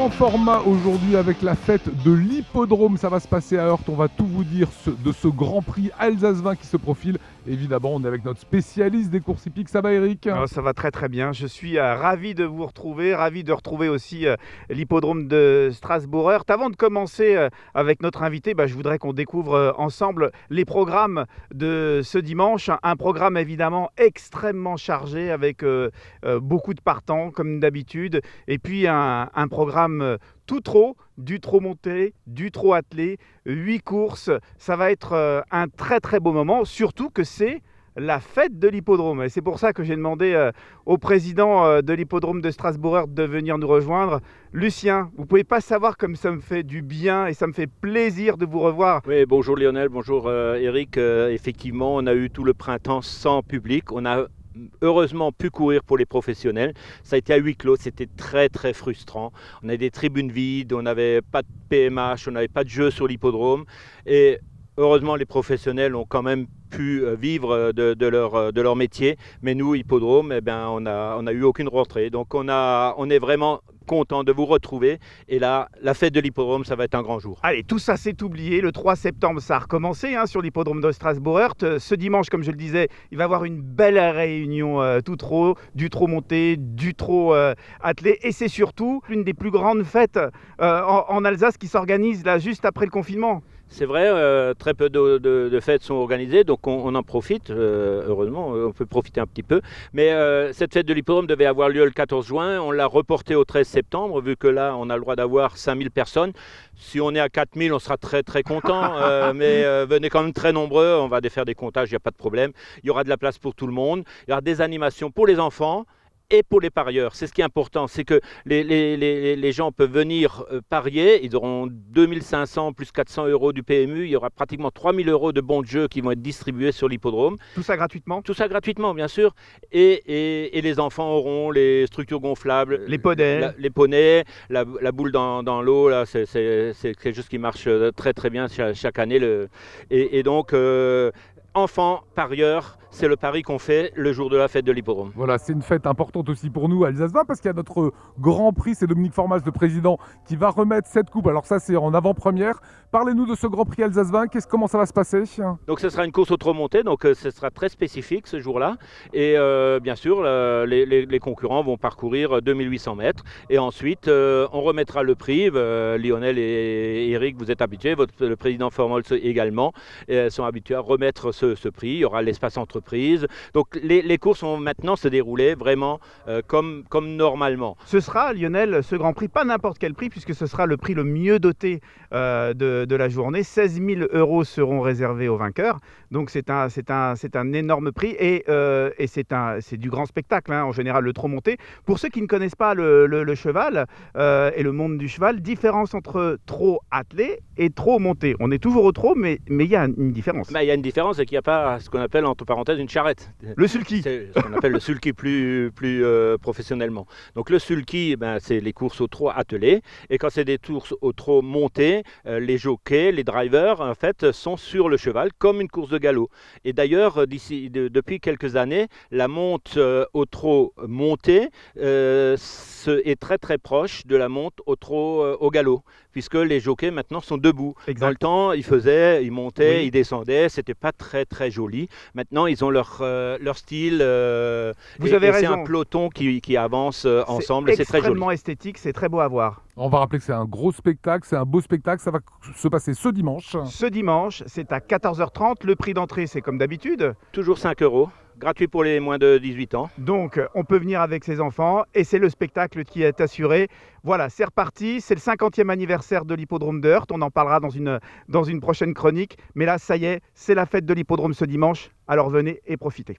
grand format aujourd'hui avec la fête de l'hippodrome. Ça va se passer à Heurte. On va tout vous dire de ce Grand Prix Alsace 20 qui se profile. Évidemment, on est avec notre spécialiste des courses hippiques. Ça va, Eric? Ça va très très bien. Je suis ravi de vous retrouver, ravi de retrouver aussi l'hippodrome de Strasbourg-Heurte. Avant de commencer avec notre invité, je voudrais qu'on découvre ensemble les programmes de ce dimanche. Un programme évidemment extrêmement chargé avec beaucoup de partants comme d'habitude. Et puis un programme tout trot, du trot monté, du trot attelé, 8 courses. Ça va être un très très beau moment, surtout que c'est la fête de l'hippodrome. Et c'est pour ça que j'ai demandé au président de l'hippodrome de Strasbourg-Heurte de venir nous rejoindre. Lucien, vous ne pouvez pas savoir comme ça me fait du bien et ça me fait plaisir de vous revoir. Oui, bonjour Lionel, bonjour Eric. Effectivement, on a eu tout le printemps sans public. On a heureusement pu courir pour les professionnels. Ça a été à huis clos, c'était très très frustrant. On avait des tribunes vides, on n'avait pas de PMH, on n'avait pas de jeu sur l'hippodrome. Et heureusement, les professionnels ont quand même pu vivre de leur métier. Mais nous, hippodrome, on n'a eu aucune rentrée. Donc on est vraiment content de vous retrouver. Et là, la fête de l'hippodrome, ça va être un grand jour. Allez, tout ça c'est oublié. Le 3 septembre, ça a recommencé sur l'hippodrome de Strasbourg-Heurte. Ce dimanche, comme je le disais, il va y avoir une belle réunion tout trot, du trot monté, du trot attelé. Et c'est surtout l'une des plus grandes fêtes en Alsace qui s'organise là juste après le confinement. C'est vrai, très peu de fêtes sont organisées, donc on en profite, heureusement, on peut profiter un petit peu. Mais cette fête de l'hippodrome devait avoir lieu le 14 juin, on l'a reportée au 13 septembre, vu que là, on a le droit d'avoir 5000 personnes. Si on est à 4000, on sera très très content, mais venez quand même très nombreux, on va faire des comptages, il n'y a pas de problème. Il y aura de la place pour tout le monde, il y aura des animations pour les enfants et pour les parieurs. C'est ce qui est important, c'est que les gens peuvent venir parier, ils auront 2500 plus 400 € du PMU, il y aura pratiquement 3000 € de bons de jeu qui vont être distribués sur l'hippodrome. Tout ça gratuitement? Tout ça gratuitement, bien sûr. Et les enfants auront les structures gonflables, les poneys, la boule dans l'eau, là, c'est quelque chose qui marche très très bien chaque année. Et donc, enfants, parieurs, c'est le pari qu'on fait le jour de la fête de l'hippodrome. Voilà, c'est une fête importante aussi pour nous à Alsace 20 parce qu'il y a notre Grand Prix, c'est Dominique Formas, le président, qui va remettre cette coupe. Alors ça, c'est en avant-première. Parlez-nous de ce Grand Prix Alsace 20, comment ça va se passer? Donc ce sera une course au trot monté, donc ce sera très spécifique ce jour-là. Et bien sûr, les concurrents vont parcourir 2800 mètres. Et ensuite, on remettra le prix. Lionel et Eric, vous êtes habitués, le président Formol également, sont habitués à remettre ce prix. Il y aura l'espace entreprise. Donc les courses vont maintenant se dérouler vraiment comme normalement. Ce sera, Lionel, ce Grand Prix, pas n'importe quel prix, puisque ce sera le prix le mieux doté de la journée. 16 000 € seront réservés aux vainqueurs. Donc c'est un énorme prix et c'est du grand spectacle, en général le trot monté. Pour ceux qui ne connaissent pas le cheval et le monde du cheval, différence entre trot attelé et trot monté. On est toujours au trot, mais il y a une différence. Il y a une différence, c'est qu'il n'y a pas ce qu'on appelle entre parenthèses une charrette. Le sulky. C'est ce qu'on appelle le sulky plus professionnellement. Donc le sulky, c'est les courses au trot attelé. Et quand c'est des courses au trot monté, les jockeys, les drivers, en fait, sont sur le cheval comme une course de galop. Et d'ailleurs, depuis quelques années, la monte au trot monté est très très proche de la monte au trot au galop, puisque les jockeys maintenant sont debout. Exact. Dans le temps, ils montaient, oui. Ils descendaient, c'était pas très très joli. Maintenant, ils ont leur style. Vous avez raison. C'est un peloton qui avance ensemble. C'est très joli. Extrêmement esthétique, c'est très beau à voir. On va rappeler que c'est un gros spectacle, c'est un beau spectacle. Ça va se passer ce dimanche. Ce dimanche, c'est à 14h30. Le prix d'entrée, c'est comme d'habitude. Toujours 5 €. Gratuit pour les moins de 18 ans. Donc, on peut venir avec ses enfants et c'est le spectacle qui est assuré. Voilà, c'est reparti. C'est le 50e anniversaire de l'hippodrome de Heurte. On en parlera dans une prochaine chronique. Mais là, ça y est, c'est la fête de l'hippodrome ce dimanche. Alors venez et profitez.